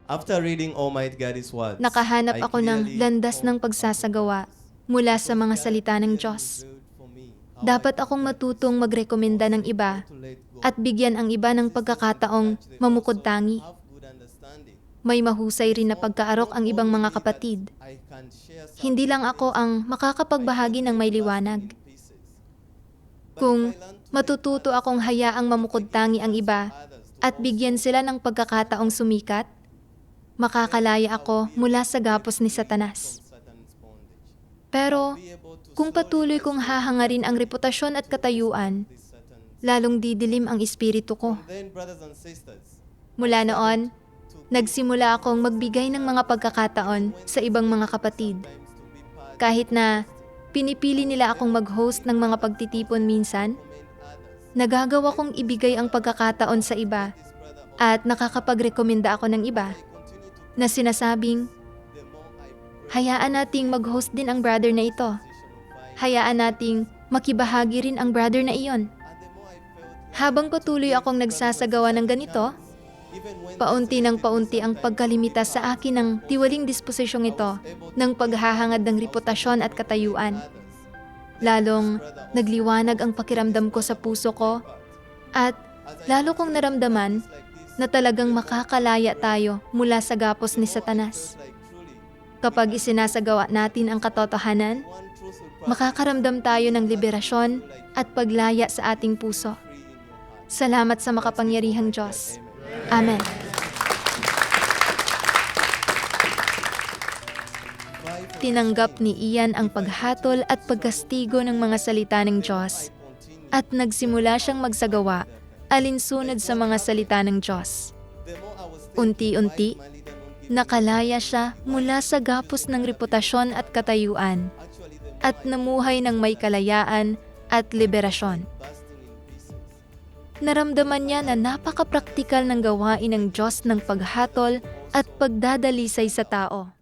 After reading Almighty God's words, Nakahanap I ako ng clearly landas ng pagsasagawa mula sa mga salita ng Diyos. Dapat akong matutong magrekomenda ng iba at bigyan ang iba ng pagkakataong mamukod-tangi. May mahusay rin na pagkaarok ang ibang mga kapatid. Hindi lang ako ang makakapagbahagi ng may liwanag. Kung matututo akong hayaang mamukod-tangi ang iba at bigyan sila ng pagkakataong sumikat, makakalaya ako mula sa gapos ni Satanas. Pero kung patuloy kong hahangarin ang reputasyon at katayuan, lalong didilim ang espiritu ko. Mula noon, nagsimula akong magbigay ng mga pagkakataon sa ibang mga kapatid. Kahit na pinipili nila akong mag-host ng mga pagtitipon minsan, nagagawa kong ibigay ang pagkakataon sa iba at nakakapagrekomenda ako ng iba na sinasabing, hayaan nating mag-host din ang brother na ito. Hayaan nating makibahagi rin ang brother na iyon. Habang patuloy akong nagsasagawa ng ganito, paunti ng paunti ang pagkalimita sa akin ng tiwaling disposisyong ito ng paghahangad ng reputasyon at katayuan. Lalong nagliwanag ang pakiramdam ko sa puso ko at lalo kong naramdaman na talagang makakalaya tayo mula sa gapos ni Satanas. Kapag isinasagawa natin ang katotohanan, makakaramdam tayo ng liberasyon at paglaya sa ating puso. Salamat sa makapangyarihang Diyos. Amen. Tinanggap ni Ian ang paghatol at pagkastigo ng mga salita ng Diyos at nagsimula siyang magsagawa alinsunod sa mga salita ng Diyos. Unti-unti, nakalaya siya mula sa gapos ng reputasyon at katayuan at namuhay ng may kalayaan at liberasyon. Naramdaman niya na napakapraktikal ng gawain ng Diyos ng paghatol at pagdadalisay sa tao.